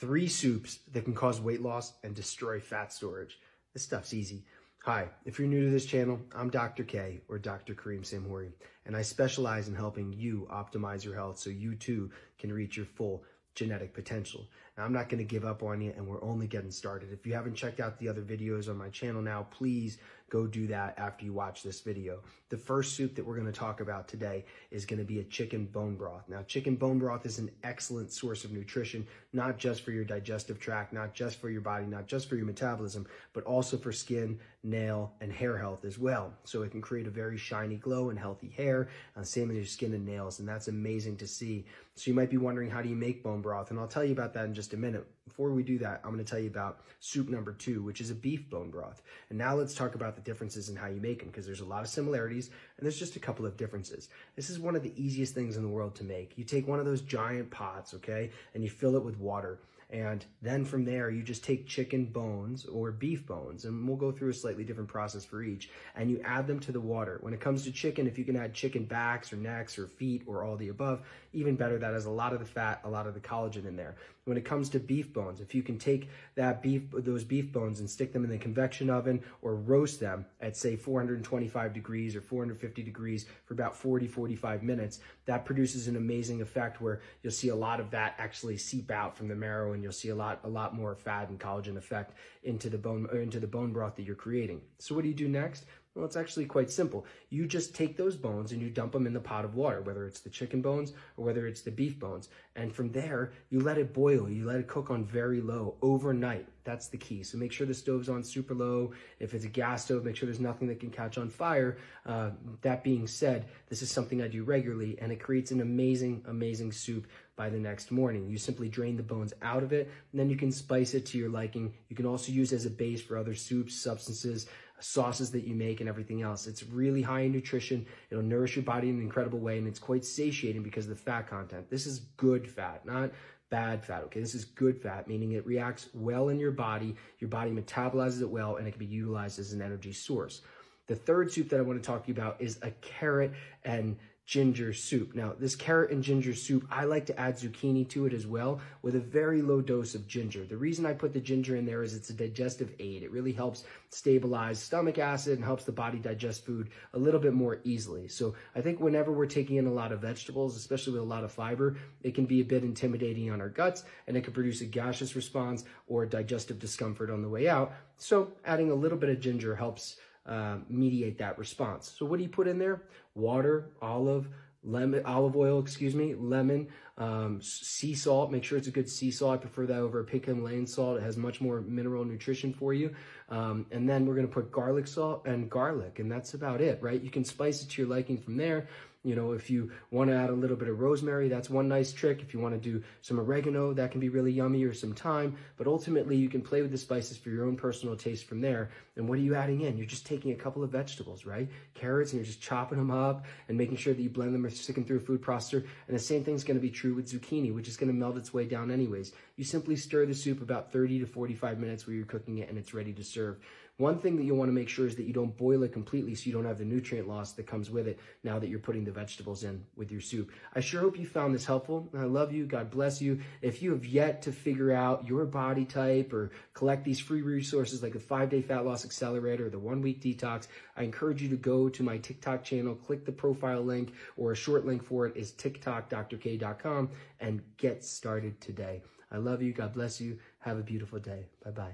3 soups that can cause weight loss and destroy fat storage. This stuff's easy. Hi, if you're new to this channel, I'm Dr. K, or Dr. Kareem Samhouri, and I specialize in helping you optimize your health so you too can reach your full genetic potential. Now, I'm not going to give up on you, and we're only getting started. If you haven't checked out the other videos on my channel now, please go do that after you watch this video. The first soup that we're going to talk about today is going to be a chicken bone broth. Now, chicken bone broth is an excellent source of nutrition, not just for your digestive tract, not just for your body, not just for your metabolism, but also for skin, nail, and hair health as well. So it can create a very shiny glow and healthy hair, same in your skin and nails, and that's amazing to see. So you might be wondering, how do you make bone broth? And I'll tell you about that in just a minute. Before we do that, I'm going to tell you about soup number 2, which is a beef bone broth. And now let's talk about the differences in how you make them, because there's a lot of similarities and there's just a couple of differences. This is one of the easiest things in the world to make. You take one of those giant pots, okay, and you fill it with water. And then from there, you just take chicken bones or beef bones, and we'll go through a slightly different process for each, and you add them to the water. When it comes to chicken, if you can add chicken backs or necks or feet or all the above, even better. That has a lot of the fat, a lot of the collagen in there. When it comes to beef bones, if you can take those beef bones and stick them in the convection oven or roast them at, say, 425 degrees or 450 degrees for about 40-45 minutes, that produces an amazing effect where you'll see a lot of that actually seep out from the marrow, and you'll see a lot more fat and collagen effect into the bone broth that you're creating. So what do you do next? Well, it's actually quite simple. You just take those bones and you dump them in the pot of water, whether it's the chicken bones or whether it's the beef bones. And from there, you let it boil. You let it cook on very low overnight. That's the key. So make sure the stove's on super low. If it's a gas stove, make sure there's nothing that can catch on fire. That being said, this is something I do regularly, and it creates an amazing, amazing soup by the next morning. You simply drain the bones out of it, and then you can spice it to your liking. You can also use it as a base for other soups, substances, sauces that you make, and everything else. It's really high in nutrition. It'll nourish your body in an incredible way, and it's quite satiating because of the fat content. This is good fat, not bad fat, okay? This is good fat, meaning it reacts well in your body metabolizes it well, and it can be utilized as an energy source. The third soup that I want to talk to you about is a carrot and ginger soup. Now, this carrot and ginger soup, I like to add zucchini to it as well with a very low dose of ginger. The reason I put the ginger in there is it's a digestive aid. It really helps stabilize stomach acid and helps the body digest food a little bit more easily. So I think whenever we're taking in a lot of vegetables, especially with a lot of fiber, it can be a bit intimidating on our guts, and it can produce a gaseous response or digestive discomfort on the way out. So adding a little bit of ginger helps mediate that response. So what do you put in there? Water, olive oil, lemon, sea salt. Make sure it's a good sea salt. I prefer that over a pink Himalayan salt. It has much more mineral nutrition for you. And then we're going to put garlic salt and garlic, and that's about it, right? You can spice it to your liking from there. You know, if you want to add a little bit of rosemary, that's one nice trick. If you want to do some oregano, that can be really yummy, or some thyme. But ultimately, you can play with the spices for your own personal taste from there. And what are you adding in? You're just taking a couple of vegetables, right? Carrots, and you're just chopping them up and making sure that you blend them or stick them through a food processor. And the same thing's going to be true with zucchini, which is going to melt its way down anyways. You simply stir the soup about 30 to 45 minutes where you're cooking it, and it's ready to serve. One thing that you'll want to make sure is that you don't boil it completely, so you don't have the nutrient loss that comes with it now that you're putting the vegetables in with your soup. I sure hope you found this helpful. I love you. God bless you. If you have yet to figure out your body type or collect these free resources like the 5-Day Fat Loss Accelerator or the 1-Week Detox, I encourage you to go to my TikTok channel, click the profile link, or a short link for it is tiktokdrk.com, and get started today. I love you. God bless you. Have a beautiful day. Bye-bye.